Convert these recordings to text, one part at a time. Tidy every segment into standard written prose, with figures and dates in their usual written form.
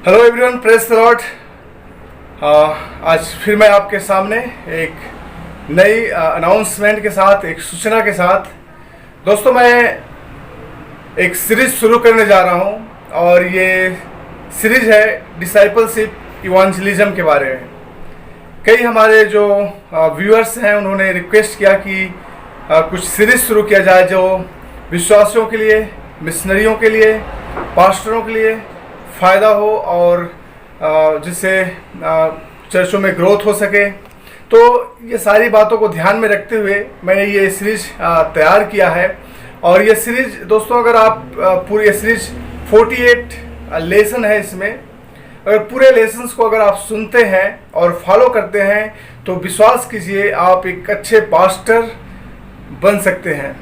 Hello everyone, praise the Lord. आज फिर मैं आपके सामने एक नई अनाउंसमेंट के साथ, एक सूचना के साथ। दोस्तों, मैं एक सीरीज शुरू करने जा रहा हूं और ये सीरीज है डिसाइपलशिप इवांजलिज्म के बारे में। कई हमारे जो व्यूअर्स हैं उन्होंने रिक्वेस्ट किया कि कुछ सीरीज शुरू किया जाए जो विश्वासियों के लिए, मिशनरियों के लिए, पास्टरों के लिए फ़ायदा हो और जिससे चर्चों में ग्रोथ हो सके। तो ये सारी बातों को ध्यान में रखते हुए मैंने ये सीरीज तैयार किया है। और ये सीरीज दोस्तों, अगर आप पूरी सीरीज 48 लेसन है इसमें। अगर पूरे लेसन्स को अगर आप सुनते हैं और फॉलो करते हैं तो विश्वास कीजिए आप एक अच्छे पास्टर बन सकते हैं।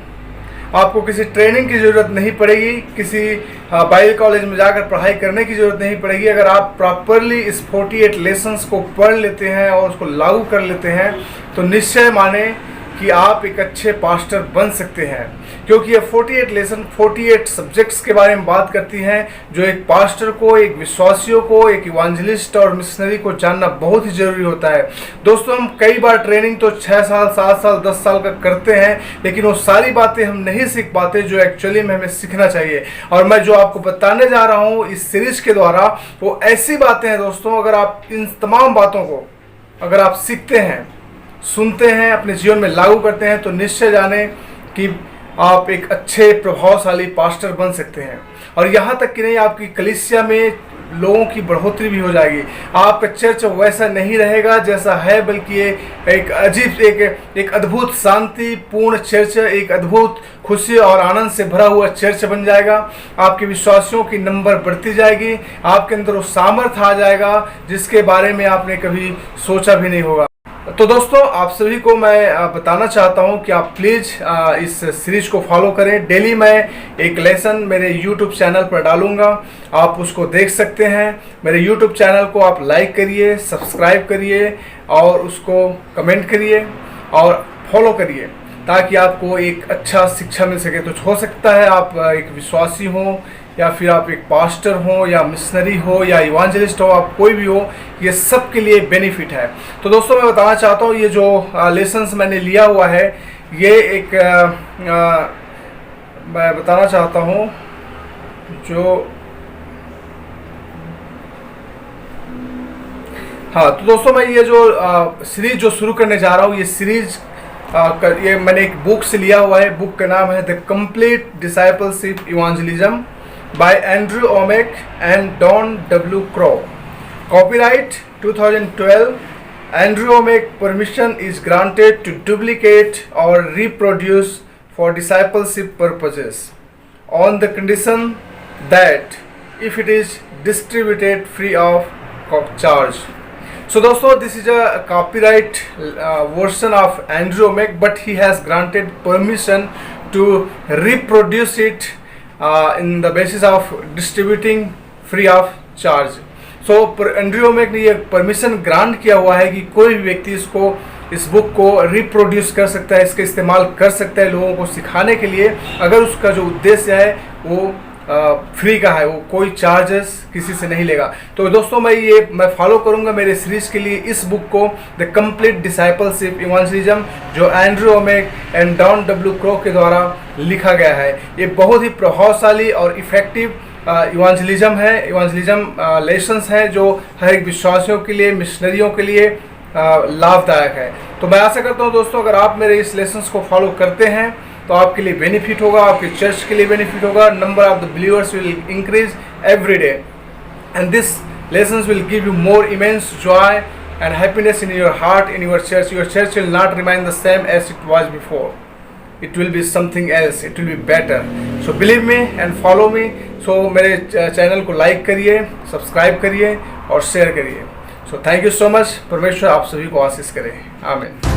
आपको किसी ट्रेनिंग की ज़रूरत नहीं पड़ेगी, किसी बाइबल कॉलेज में जाकर पढ़ाई करने की ज़रूरत नहीं पड़ेगी। अगर आप प्रॉपरली इस 48 लेसन्स को पढ़ लेते हैं और उसको लागू कर लेते हैं तो निश्चय माने कि आप एक अच्छे पास्टर बन सकते हैं। क्योंकि ये 48 लेसन 48 सब्जेक्ट्स के बारे में बात करती हैं जो एक पास्टर को, एक विश्वासियों को, एक इवांजलिस्ट और मिशनरी को जानना बहुत ही ज़रूरी होता है। दोस्तों, हम कई बार ट्रेनिंग तो 6 साल, 7 साल, 10 साल का करते हैं, लेकिन वो सारी बातें हम नहीं सीख पाते जो एक्चुअली में हमें सीखना चाहिए। और मैं जो आपको बताने जा रहा हूँ इस सीरीज के द्वारा, वो ऐसी बातें हैं दोस्तों, अगर आप इन तमाम बातों को अगर आप सीखते हैं, सुनते हैं, अपने जीवन में लागू करते हैं तो निश्चय जाने कि आप एक अच्छे प्रभावशाली पास्टर बन सकते हैं। और यहाँ तक कि नहीं, आपकी कलीसिया में लोगों की बढ़ोतरी भी हो जाएगी। आपका चर्च वैसा नहीं रहेगा जैसा है, बल्कि ये एक अजीब, एक अद्भुत शांतिपूर्ण चर्च, एक अद्भुत खुशी और आनंद से भरा हुआ चर्च बन जाएगा। आपके विश्वासियों की नंबर बढ़ती जाएगी, आपके अंदर वो सामर्थ्य आ जाएगा जिसके बारे में आपने कभी सोचा भी नहीं होगा। तो दोस्तों, आप सभी को मैं बताना चाहता हूं कि आप प्लीज़ इस सीरीज को फॉलो करें। डेली मैं एक लेसन मेरे यूट्यूब चैनल पर डालूंगा, आप उसको देख सकते हैं। मेरे यूट्यूब चैनल को आप लाइक करिए, सब्सक्राइब करिए और उसको कमेंट करिए और फॉलो करिए ताकि आपको एक अच्छा शिक्षा मिल सके। तो हो सकता है आप एक विश्वासी हो या फिर आप एक पास्टर हो या मिशनरी हो या इवांजलिस्ट हो, आप कोई भी हो, ये सब के लिए बेनिफिट है। तो दोस्तों, मैं बताना चाहता हूँ ये जो लेसन्स मैंने लिया हुआ है, ये एक मैं बताना चाहता हूँ जो तो दोस्तों, मैं ये जो सीरीज जो शुरू करने जा रहा हूँ, ये सीरीज ये मैंने एक बुक से लिया हुआ है। बुक का नाम है the complete discipleship evangelism by Andrew Wommack and Don W. Crow. Copyright 2012. Andrew Wommack permission is granted to duplicate or reproduce for discipleship purposes on the condition that if it is distributed free of charge. So दोस्तों, this is a copyright version of Andrew Wommack, but he has granted permission to reproduce it in the basis of distributing free of charge. So Andrew Wommack ने ये permission grant किया हुआ है कि कोई भी व्यक्ति इस बुक को रिप्रोड्यूस कर सकता है, इसका इस्तेमाल कर सकता है लोगों को सिखाने के लिए, अगर उसका जो उद्देश्य है वो फ्री का है, वो कोई चार्जेस किसी से नहीं लेगा। तो दोस्तों, मैं फॉलो करूंगा मेरे सीरीज के लिए इस बुक को, द कंप्लीट डिसाइपलशिप इवांजलिज्म, जो Andrew Wommack and Don W Krow के द्वारा लिखा गया है। ये बहुत ही प्रभावशाली और इफेक्टिव इवांजलिज्म है, इवांजलिज्म लेसन्स हैं जो हर एक विश्वासियों के लिए, मिशनरियों के लिए लाभदायक है। तो मैं आशा करता हूँ दोस्तों, अगर आप मेरे इस लेसन्स को फॉलो करते हैं तो आपके लिए बेनिफिट होगा, आपके चर्च के लिए बेनिफिट होगा। Number of the believers will increase every day and this lessons will give you more immense Joy and happiness in your heart, in your church. Your church will not remain the same as it was before. It will be something else. It will be better. So believe me and follow me. So मेरे channel को like करिए, subscribe करिए और share करिए। So thank you so much. परमेश्वर आप सभी को आशीष करे। आमीन।